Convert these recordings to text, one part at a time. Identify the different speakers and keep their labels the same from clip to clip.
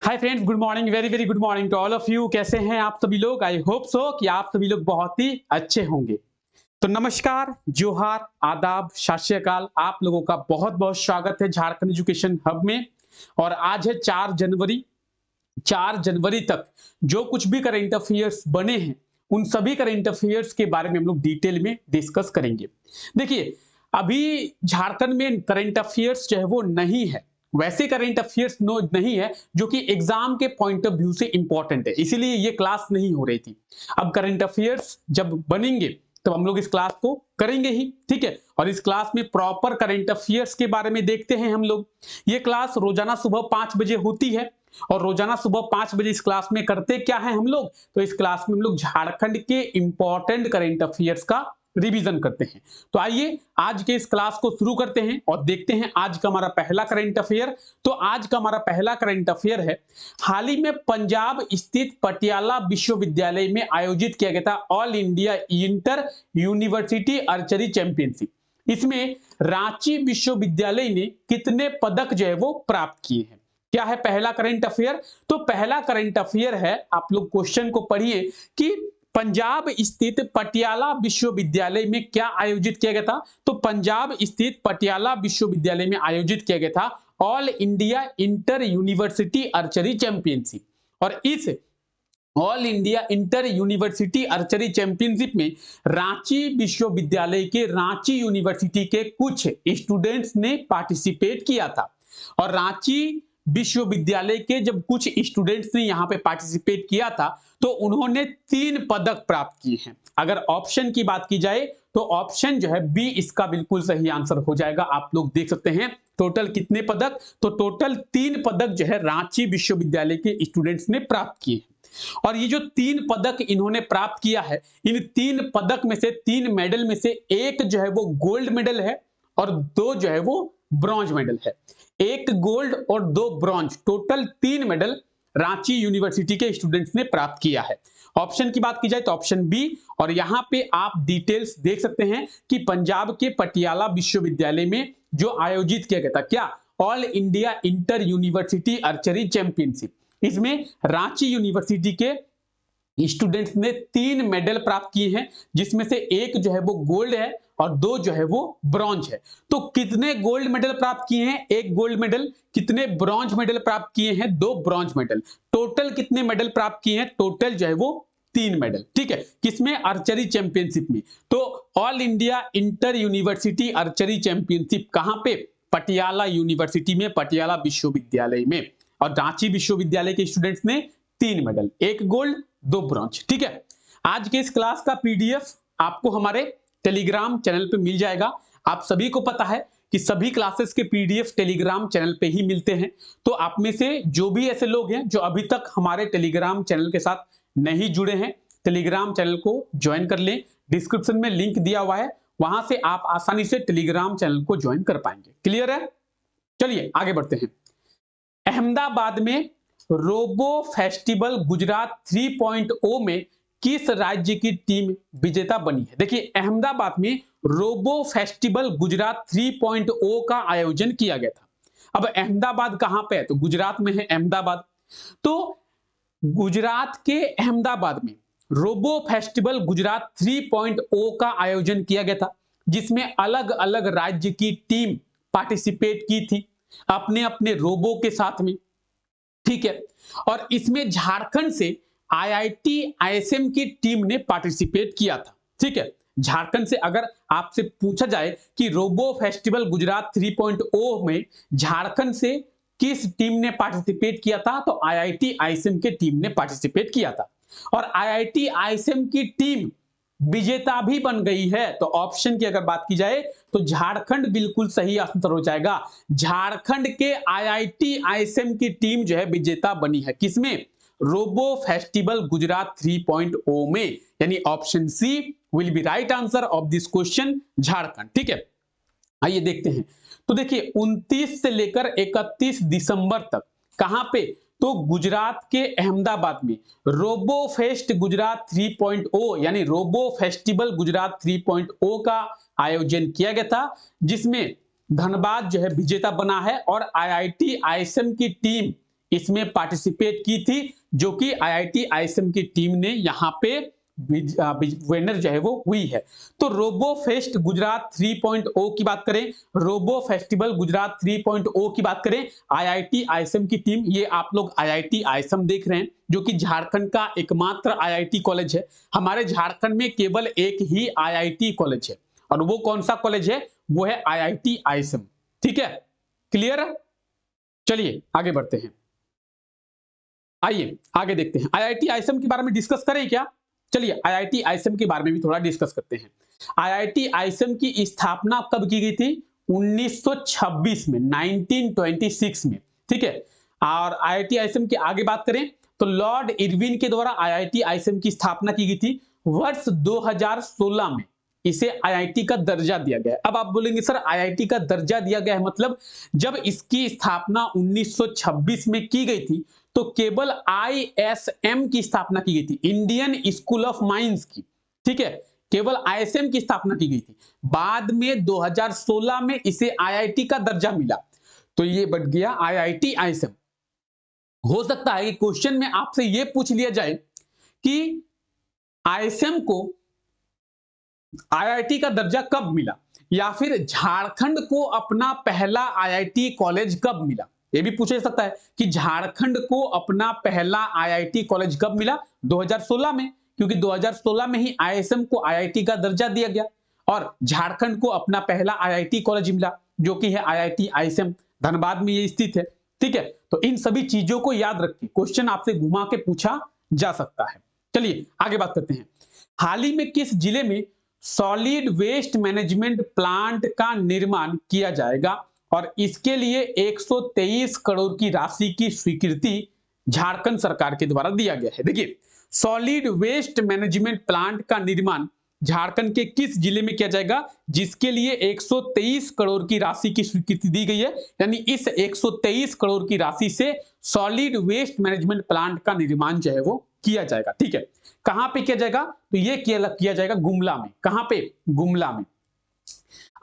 Speaker 1: Hi friends, good morning, very very good morning to all of you. कैसे हैं आप सभी लोग? आई होप सो कि आप सभी लोग बहुत ही अच्छे होंगे। तो नमस्कार, जोहार, आदाब, सत श्री अकाल। आप लोगों का बहुत बहुत स्वागत है झारखंड एजुकेशन हब में। और आज है 4 जनवरी। 4 जनवरी तक जो कुछ भी करंट अफेयर्स बने हैं, उन सभी करंट अफेयर्स के बारे में हम लोग डिटेल में डिस्कस करेंगे। देखिए, अभी झारखंड में करंट अफेयर्स जो है वो नहीं है, वैसे करंट अफेयर्स नो नहीं है जो कि एग्जाम के पॉइंट ऑफ व्यू से इंपॉर्टेंट है, इसीलिए ये क्लास नहीं हो रही थी। अब करंट अफेयर्स जब बनेंगे तब हम लोग इस क्लास को करेंगे ही, ठीक है। और इस क्लास में प्रॉपर करंट अफेयर्स के बारे में देखते हैं हम लोग। ये क्लास रोजाना सुबह 5 बजे होती है और रोजाना सुबह 5 बजे इस क्लास में करते क्या है हम लोग, तो इस क्लास में हम लोग झारखंड के इंपॉर्टेंट करंट अफेयर्स का रिवीजन करते हैं। तो आइए आज के इस क्लास को शुरू करते हैं और देखते हैं आज का हमारा पहला करंट अफेयर। तो आज का हमारा पहला करंट अफेयर है, हाल ही में पंजाब स्थित पटियाला विश्वविद्यालय में आयोजित किया गया था all India inter university archery championship. इसमें रांची विश्वविद्यालय ने कितने पदक जो है वो प्राप्त किए हैं? क्या है पहला करंट अफेयर? तो पहला करंट अफेयर है, आप लोग क्वेश्चन को पढ़िए कि पंजाब स्थित पटियाला विश्वविद्यालय में क्या आयोजित किया गया था। तो पंजाब स्थित पटियाला विश्वविद्यालय में आयोजित किया गया था all India inter university archery championship. और इस all India inter university archery championship में रांची विश्वविद्यालय के रांची यूनिवर्सिटी के कुछ स्टूडेंट्स ने पार्टिसिपेट किया था। और रांची विश्वविद्यालय के जब कुछ स्टूडेंट्स ने यहां पे पार्टिसिपेट किया था तो उन्होंने 3 पदक प्राप्त किए हैं। अगर ऑप्शन की बात की जाए तो ऑप्शन जो है बी इसका बिल्कुल सही आंसर हो जाएगा। आप लोग देख सकते हैं टोटल कितने पदक, तो टोटल 3 पदक जो है रांची विश्वविद्यालय के स्टूडेंट्स ने प्राप्त किए हैं। और ये जो 3 पदक इन्होंने प्राप्त किया है, इन 3 पदक में से 3 मेडल में से एक जो है वो गोल्ड मेडल है और 2 जो है वो ब्रॉन्ज मेडल है। 1 गोल्ड और 2 bronze, total 3 medal Ranchi university के स्टूडेंट्स ने प्राप्त किया है। ऑप्शन की बात की जाए तो ऑप्शन बी। और यहां पे आप डिटेल्स देख सकते हैं कि पंजाब के पटियाला विश्वविद्यालय में जो आयोजित किया गया था क्या, all India inter university archery championship, इसमें रांची यूनिवर्सिटी के स्टूडेंट्स ने 3 मेडल प्राप्त किए हैं, जिसमें से एक जो है वो गोल्ड है और 2 जो है वो ब्रॉन्ज है। तो कितने गोल्ड मेडल प्राप्त किए हैं? 1 गोल्ड मेडल। कितने ब्रॉन्ज मेडल प्राप्त किए हैं? 2 ब्रॉन्ज मेडल। टोटल कितने मेडल प्राप्त किए हैं? टोटल जो है वो 3 मेडल, ठीक है। किसमें? आर्चरी चैंपियनशिप में। तो all India inter university archery championship कहां पे? पटियाला यूनिवर्सिटी में, पटियाला विश्वविद्यालय में। और रांची विश्वविद्यालय के स्टूडेंट्स ने 3 मेडल, 1 गोल्ड 2 ब्रॉन्ज, ठीक है। आज के इस क्लास का पीडीएफ आपको हमारे टेलीग्राम चैनल पे मिल जाएगा। आप सभी को पता है कि सभी क्लासेस के पीडीएफ टेलीग्राम चैनल पे ही मिलते हैं। तो आप में से जो भी ऐसे लोग हैं जो अभी तक हमारे टेलीग्राम चैनल के साथ नहीं जुड़े हैं, टेलीग्राम चैनल को ज्वाइन कर लें। डिस्क्रिप्शन में लिंक दिया हुआ है, वहां से आप आसानी से टेलीग्राम चैनल को ज्वाइन कर पाएंगे। क्लियर है? चलिए आगे बढ़ते हैं। अहमदाबाद में रोबो फेस्टिवल गुजरात 3.0 में किस राज्य की टीम विजेता बनी है? देखिए, अहमदाबाद में रोबो फेस्टिवल गुजरात 3.0 का आयोजन किया गया था। अब अहमदाबाद कहां पे है? तो गुजरात में है अहमदाबाद। तो गुजरात के अहमदाबाद में रोबो फेस्टिवल गुजरात 3.0 का आयोजन किया गया था, जिसमें अलग अलग राज्य की टीम पार्टिसिपेट की थी अपने अपने रोबो के साथ में, ठीक है। और इसमें झारखंड से आईआईटी आईएसएम की टीम ने पार्टिसिपेट किया था, ठीक है। झारखंड से अगर आपसे पूछा जाए कि रोबो फेस्टिवल गुजरात 3.0 में झारखंड से किस टीम ने पार्टिसिपेट किया था, तो आईआईटी आईएसएम की टीम ने पार्टिसिपेट किया था। और आईआईटी आईएसएम की टीम विजेता भी बन गई है। तो ऑप्शन की अगर बात की जाए तो झारखंड बिल्कुल सही आंसर हो जाएगा। झारखंड के आईआईटी आईएसएम की टीम जो है विजेता बनी है। किसमें? रोबो फेस्टिवल गुजरात 3.0 में, यानी option C will be right answer of this question, Jharkhand, ठीक है। आइए देखते हैं। तो देखिए 29 से लेकर 31 दिसंबर तक कहां पे? तो गुजरात के अहमदाबाद में रोबो फेस्ट गुजरात 3.0 यानी रोबो फेस्टिवल गुजरात 3.0 का आयोजन किया गया था, जिसमें धनबाद जो है विजेता बना है और आईआईटी आईएसएम की टीम इसमें पार्टिसिपेट की थी, जो कि आईआईटी आईएसएम की टीम ने यहाँ पे विनर जो है वो हुई है। तो रोबो फेस्ट गुजरात 3.0 की बात करें, रोबो फेस्टिवल गुजरात 3.0 की बात करें, आईआईटी आईएसएम की टीम, ये आप लोग आईआईटी आईएसएम देख रहे हैं, जो कि झारखंड का एकमात्र आईआईटी कॉलेज है। हमारे झारखंड में केवल एक ही आईआईटी कॉलेज है, और वो कौन सा कॉलेज है? वो है आईआईटी आईएसएम। ठीक है, क्लियर है? चलिए आगे बढ़ते हैं। आइए आगे देखते हैं, आईआईटी आईएसएम के बारे में डिस्कस करें क्या? चलिए आईआईटी आईएसएम के बारे में भी थोड़ा डिस्कस करते हैं। आईआईटी आईएसएम की स्थापना कब की गई थी? 1926 में, 1926 में। ठीक है, और आईआईटी आईएसएम की आगे बात करें तो लॉर्ड इरविन के द्वारा आईआईटी आईएसएम की स्थापना की गई थी वर्ष 2016 में। इसे आईआईटी का दर्जा दिया गया है। अब आप बोलेंगे सर आईआईटी का दर्जा दिया गया है मतलब, जब इसकी स्थापना 1926 में की गई थी तो केवल आईएसएम की स्थापना की गई थी, इंडियन स्कूल ऑफ माइंस की। ठीक है, केवल आईएसएम की स्थापना की गई थी। बाद में 2016 में इसे आईआईटी का दर्जा मिला, तो ये बढ़ गया आईआईटी आईएसएम। हो सकता है कि क्वेश्चन में आपसे ये पूछ लिया जाए कि आईएसएम को आईआईटी का दर्जा कब मिला, या फिर झारखंड को अपना पहला आईआईटी कॉलेज कब मिला। ये भी पूछा जा सकता है कि झारखंड को अपना पहला आईआईटी कॉलेज कब मिला? 2016 में, क्योंकि 2016 में ही आईएसएम को आईआईटी का दर्जा दिया गया, और झारखंड को अपना पहला आईआईटी कॉलेज मिला, जो कि है आईआईटी आईएसएम, धनबाद में ये स्थित है। ठीक है, तो इन सभी चीजों को याद रखिए, क्वेश्चन आपसे घुमा के पूछा जा सकता है। चलिए आगे बात करते हैं। हाल ही में किस जिले में सॉलिड वेस्ट मैनेजमेंट प्लांट का निर्माण किया जाएगा, और इसके लिए 123 करोड़ की राशि की स्वीकृति झारखंड सरकार के द्वारा दिया गया है। देखिए, सॉलिड वेस्ट मैनेजमेंट प्लांट का निर्माण झारखंड के किस जिले में किया जाएगा, जिसके लिए 123 करोड़ की राशि की स्वीकृति दी गई है, यानी इस 123 करोड़ की राशि से सॉलिड वेस्ट मैनेजमेंट प्लांट का निर्माण जो है वो किया जाएगा। ठीक है, कहां पे किया जाएगा? तो ये किया जाएगा गुमला में। कहां पे? गुमला में।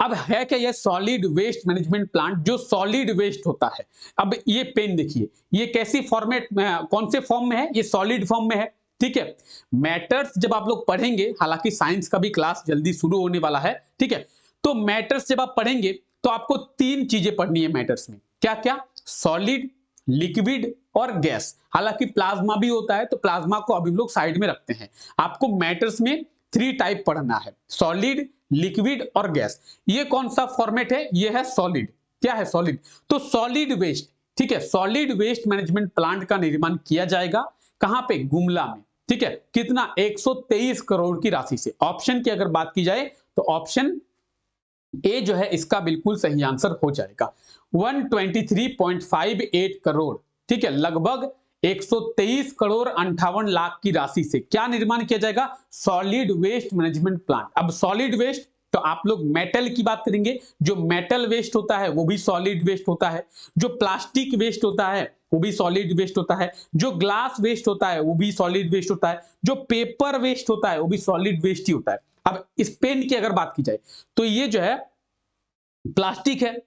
Speaker 1: अब है क्या यह सॉलिड वेस्ट मैनेजमेंट प्लांट? जो सॉलिड वेस्ट होता है, अब ये पेन देखिए, ये कैसी फॉर्मेट में, कौन से फॉर्म में है? ये सॉलिड फॉर्म में है। ठीक है, मैटर्स जब आप लोग पढ़ेंगे, हालांकि साइंस का भी क्लास जल्दी शुरू होने वाला है। ठीक है, तो मैटर्स जब आप पढ़ेंगे तो आपको तीन चीजें पढ़नी है मैटर्स में। क्या क्या? सॉलिड, लिक्विड और गैस। हालांकि प्लाज्मा भी होता है, तो प्लाज्मा को अभी हम लोग साइड में रखते हैं। आपको मैटर्स में 3 टाइप पढ़ना है, सॉलिड, लिक्विड और गैस। ये कौन सा फॉर्मेट है? ये है सॉलिड। क्या है? सॉलिड। तो सॉलिड वेस्ट, ठीक है, सॉलिड वेस्ट मैनेजमेंट प्लांट का निर्माण किया जाएगा कहां पे? गुमला में। ठीक है, कितना? 123 करोड़ की राशि से। ऑप्शन की अगर बात की जाए तो ऑप्शन ए जो है इसका बिल्कुल सही आंसर हो जाएगा। 123.58 करोड़, ठीक है, लगभग 123 करोड़ 58 लाख की राशि से क्या निर्माण किया जाएगा? Solid waste management plant. अब सॉलिड वेस्ट तो आप लोग मेटल की बात करेंगे, जो मेटल वेस्ट होता है वो भी सॉलिड वेस्ट होता है, जो प्लास्टिक वेस्ट होता है वो भी सॉलिड वेस्ट होता है, जो ग्लास वेस्ट होता है वो भी सॉलिड वेस्ट होता है, जो पेपर वेस्ट होता है वो भी सॉलिड वेस्ट ही होता है। अब इस पेन की अगर बात की जाए तो ये जो है प्लास्टिक है।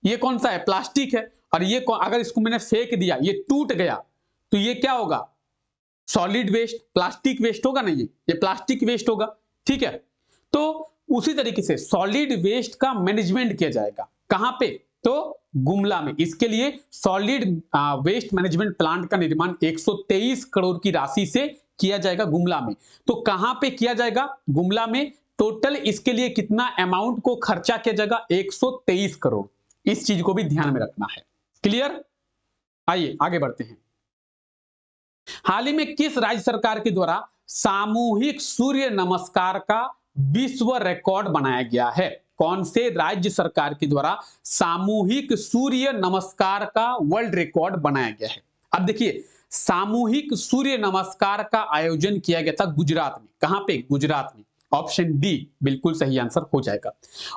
Speaker 1: ये कौन सा है? प्लास्टिक है। और ये अगर इसको मैंने फेंक दिया, ये टूट गया, तो ये क्या होगा? सॉलिड वेस्ट, प्लास्टिक वेस्ट होगा ना, ये प्लास्टिक वेस्ट होगा। ठीक है, तो उसी तरीके से सॉलिड वेस्ट का मैनेजमेंट किया जाएगा कहां पे? तो गुमला में। इसके लिए सॉलिड वेस्ट मैनेजमेंट प्लांट का निर्माण 123 करोड़ की राशि से किया जाएगा गुमला में। तो कहां पे किया जाएगा? गुमला में। टोटल इसके लिए कितना अमाउंट को खर्चा किया जाएगा? 123 करोड़। इस चीज को भी ध्यान में रखना है। क्लियर? आइए आगे बढ़ते हैं। हाल ही में किस राज्य सरकार के द्वारा सामूहिक सूर्य नमस्कार का विश्व रिकॉर्ड बनाया गया है? कौन से राज्य सरकार के द्वारा सामूहिक सूर्य नमस्कार का वर्ल्ड रिकॉर्ड बनाया गया है? अब देखिए, सामूहिक सूर्य नमस्कार का आयोजन किया गया था गुजरात में। कहां पे? गुजरात में। ऑप्शन डी बिल्कुल सही आंसर हो जाएगा।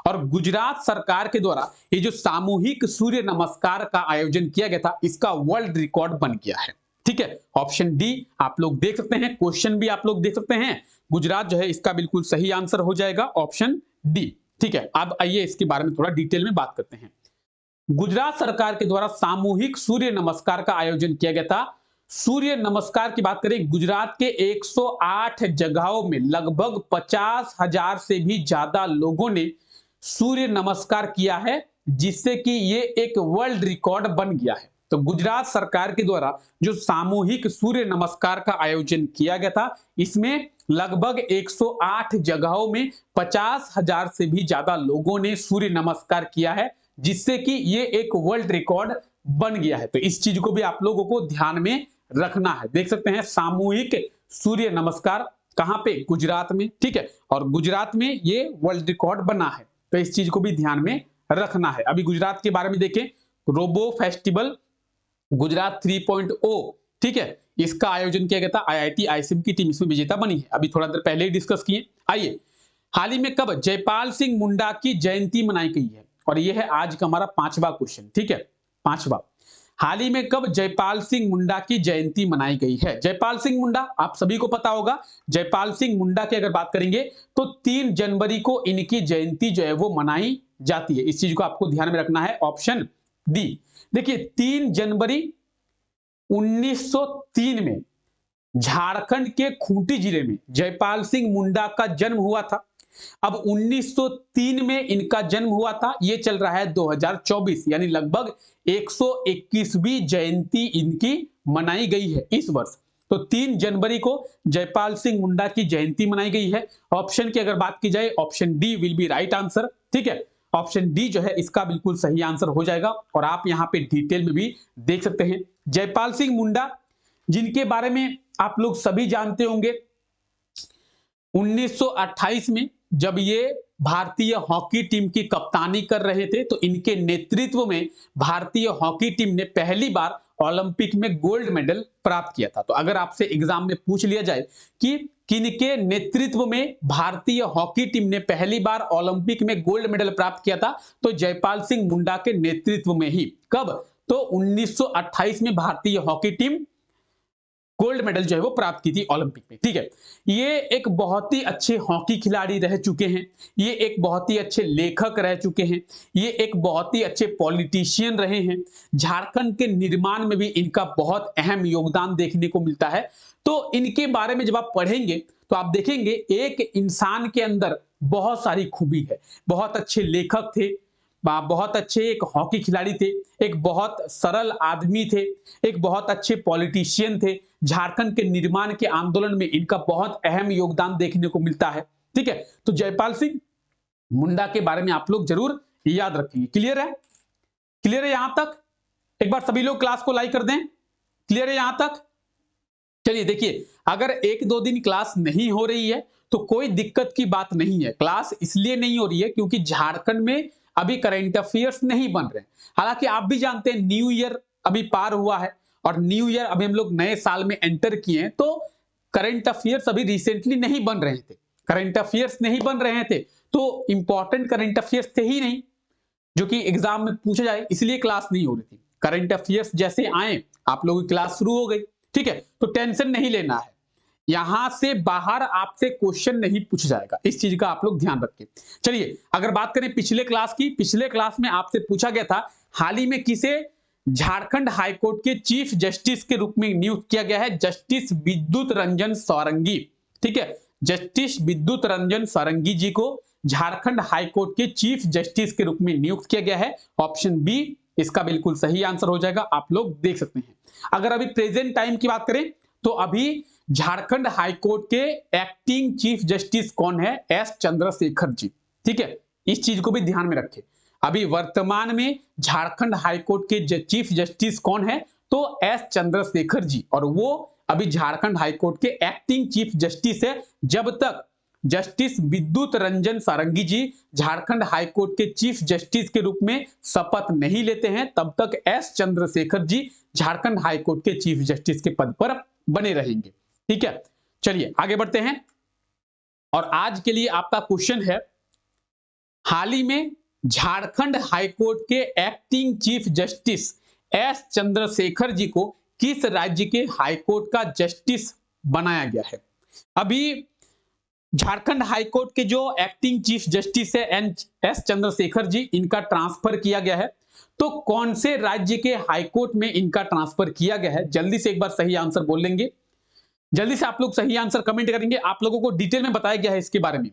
Speaker 1: और गुजरात सरकार के द्वारा ये जो सामूहिक सूर्य नमस्कार का आयोजन किया गया था, इसका वर्ल्ड रिकॉर्ड बन गया है। ठीक है, ऑप्शन डी आप लोग देख सकते हैं, क्वेश्चन भी आप लोग देख सकते हैं। गुजरात जो है इसका बिल्कुल सही आंसर हो जाएगा, ऑप्शन डी। ठीक है, अब आइए इसके बारे में थोड़ा डिटेल में बात करते हैं। गुजरात सरकार के द्वारा सामूहिक सूर्य नमस्कार का आयोजन किया गया था। सूर्य नमस्कार की बात करें, गुजरात के 108 जगहों में लगभग 50,000 से भी ज्यादा लोगों ने सूर्य नमस्कार किया है, जिससे कि ये एक वर्ल्ड रिकॉर्ड बन गया है। तो गुजरात सरकार के द्वारा जो सामूहिक सूर्य नमस्कार का आयोजन किया गया था, इसमें लगभग 108 जगहों में 50,000 से भी ज्यादा लोगों ने सूर्य नमस्कार किया है, जिससे कि ये एक वर्ल्ड रिकॉर्ड बन गया है। तो इस चीज को भी आप लोगों को ध्यान में रखना है। देख सकते हैं सामूहिक सूर्य नमस्कार कहां पे, गुजरात में, ठीक है, और गुजरात में ये वर्ल्ड रिकॉर्ड बना है। तो इस चीज को भी ध्यान में रखना है। अभी गुजरात के बारे में देखें, रोबो फेस्टिवल गुजरात 3.0, ठीक है, इसका आयोजन किया गया था। आईआईटी आईसीएम की टीम इसमें विजेता बनी है, अभी थोड़ा देर पहले ही डिस्कस किए। आइए, हाल ही में कब जयपाल सिंह मुंडा की जयंती मनाई गई है, और यह है आज का हमारा 5वां क्वेश्चन, ठीक है, 5वां। हाल ही में कब जयपाल सिंह मुंडा की जयंती मनाई गई है? जयपाल सिंह मुंडा आप सभी को पता होगा। जयपाल सिंह मुंडा की अगर बात करेंगे तो 3 जनवरी को इनकी जयंती जो है वो मनाई जाती है। इस चीज को आपको ध्यान में रखना है, ऑप्शन डी। देखिए 3 जनवरी 1903 में झारखंड के खूंटी जिले में जयपाल सिंह मुंडा का जन्म हुआ था। अब 1903 में इनका जन्म हुआ था, ये चल रहा है 2024, यानी लगभग 121वीं जयंती इनकी मनाई गई है इस वर्ष। तो 3 जनवरी को जयपाल सिंह मुंडा की जयंती मनाई गई है। ऑप्शन की अगर बात की जाए, option D will be right answer, ठीक है, ऑप्शन डी जो है इसका बिल्कुल सही आंसर हो जाएगा। और आप यहां पे डिटेल में भी देख सकते हैं जयपाल सिंह मुंडा, जिनके बारे में आप लोग सभी जानते होंगे। 1928 में जब ये भारतीय हॉकी टीम की कप्तानी कर रहे थे, तो इनके नेतृत्व में भारतीय हॉकी टीम ने पहली बार ओलंपिक में गोल्ड मेडल प्राप्त किया था। तो अगर आपसे एग्जाम में पूछ लिया जाए कि किनके नेतृत्व में भारतीय हॉकी टीम ने पहली बार ओलंपिक में गोल्ड मेडल प्राप्त किया था, तो जयपाल सिंह मुंडा के नेतृत्व में ही। कब? तो 1928 में भारतीय हॉकी टीम गोल्ड मेडल जो है वो प्राप्त की थी ओलंपिक में, ठीक है। ये एक बहुत ही अच्छे हॉकी खिलाड़ी रह चुके हैं, ये एक बहुत ही अच्छे लेखक रह चुके हैं, ये एक बहुत ही अच्छे पॉलिटिशियन रहे हैं। झारखंड के निर्माण में भी इनका बहुत अहम योगदान देखने को मिलता है। तो इनके बारे में जब आप पढ़ेंगे तो आप देखेंगे एक इंसान के अंदर बहुत सारी खूबी है। बहुत अच्छे लेखक थे, बहुत अच्छे एक हॉकी खिलाड़ी थे, एक बहुत सरल आदमी थे, एक बहुत अच्छे पॉलिटिशियन थे। झारखंड के निर्माण के आंदोलन में इनका बहुत अहम योगदान देखने को मिलता है, ठीक है। तो जयपाल सिंह मुंडा के बारे में आप लोग जरूर याद रखेंगे। क्लियर है? क्लियर है यहां तक? एक बार सभी लोग क्लास को लाइक कर दें। क्लियर है यहां तक? चलिए देखिए, अगर 1-2 दिन क्लास नहीं हो रही है तो कोई दिक्कत की बात नहीं है। क्लास इसलिए नहीं हो रही है क्योंकि झारखंड में अभी करंट अफेयर्स नहीं बन रहे। हालांकि आप भी जानते हैं न्यू ईयर अभी पार हुआ है, और न्यू ईयर अभी हम लोग नए साल में एंटर किए हैं, तो करंट अफेयर्स अभी रिसेंटली नहीं बन रहे थे। करंट अफेयर्स नहीं बन रहे थे तो इंपॉर्टेंट करंट अफेयर्स थे ही नहीं जो कि एग्जाम में पूछा जाए, इसलिए क्लास नहीं हो रही थी। करंट अफेयर्स जैसे आए आप लोगों की क्लास शुरू हो गई, ठीक है। तो टेंशन नहीं लेना है, यहां से बाहर आपसे क्वेश्चन नहीं पूछा जाएगा, इस चीज का आप लोग ध्यान रखें। चलिए अगर बात करें पिछले क्लास की, पिछले क्लास में आपसे पूछा गया था हाल ही में किसे झारखंड हाईकोर्ट के चीफ जस्टिस के रूप में नियुक्त किया गया है? जस्टिस विद्युत रंजन सारंगी, ठीक है। जस्टिस विद्युत रंजन सारंगी जी को झारखंड हाईकोर्ट के चीफ जस्टिस के रूप में नियुक्त किया गया है। ऑप्शन बी इसका बिल्कुल सही आंसर हो जाएगा, आप लोग देख सकते हैं। अगर अभी प्रेजेंट टाइम की बात करें तो अभी झारखंड हाईकोर्ट के एक्टिंग चीफ जस्टिस कौन है? एस चंद्रशेखर जी, ठीक है। इस चीज को भी ध्यान में रखें। अभी वर्तमान में झारखंड हाईकोर्ट के चीफ जस्टिस कौन है? तो एस चंद्रशेखर जी, और वो अभी झारखंड हाईकोर्ट के एक्टिंग चीफ जस्टिस है। जब तक जस्टिस विद्युत रंजन सारंगी जी झारखंड हाईकोर्ट के चीफ जस्टिस के रूप में शपथ नहीं लेते हैं, तब तक एस चंद्रशेखर जी झारखंड हाईकोर्ट के चीफ जस्टिस के पद पर बने रहेंगे, ठीक है। चलिए आगे बढ़ते हैं, और आज के लिए आपका क्वेश्चन है, हाल ही में झारखंड हाईकोर्ट के acting chief justice S Chandrashekhar ji को किस राज्य के हाईकोर्ट का जस्टिस बनाया गया है? अभी झारखंड हाईकोर्ट के जो एक्टिंग चीफ जस्टिस है एन.एस. चंद्रशेखर जी, इनका ट्रांसफर किया गया है। तो कौन से राज्य के हाईकोर्ट में इनका ट्रांसफर किया गया है? जल्दी से एक बार सही आंसर बोल लेंगे। जल्दी से आप लोग सही आंसर कमेंट करेंगे। आप लोगों को डिटेल में बताया गया है इसके बारे में,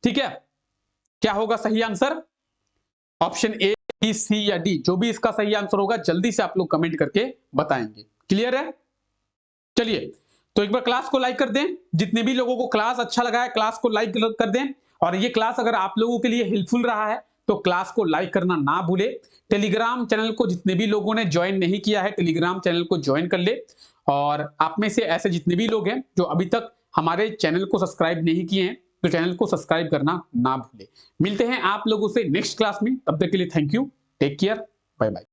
Speaker 1: ठीक है। क्या होगा सही आंसर? ऑप्शन ए, बी, सी या डी, जो भी इसका सही आंसर होगा जल्दी से आप लोग कमेंट करके बताएंगे। क्लियर है? चलिए, तो एक बार क्लास को लाइक कर दें। जितने भी लोगों को क्लास अच्छा लगा है क्लास को लाइक कर दें। और ये क्लास अगर आप लोगों के लिए हेल्पफुल रहा है तो क्लास को लाइक करना ना भूले। टेलीग्राम चैनल को जितने भी लोगों ने ज्वाइन नहीं किया है, टेलीग्राम चैनल को ज्वाइन कर ले। और आप में से ऐसे जितने भी लोग हैं जो अभी तक हमारे चैनल को सब्सक्राइब नहीं किए हैं, तो चैनल को सब्सक्राइब करना ना भूले। मिलते हैं आप लोगों से नेक्स्ट क्लास में, तब तक के लिए thank you, take care, bye bye.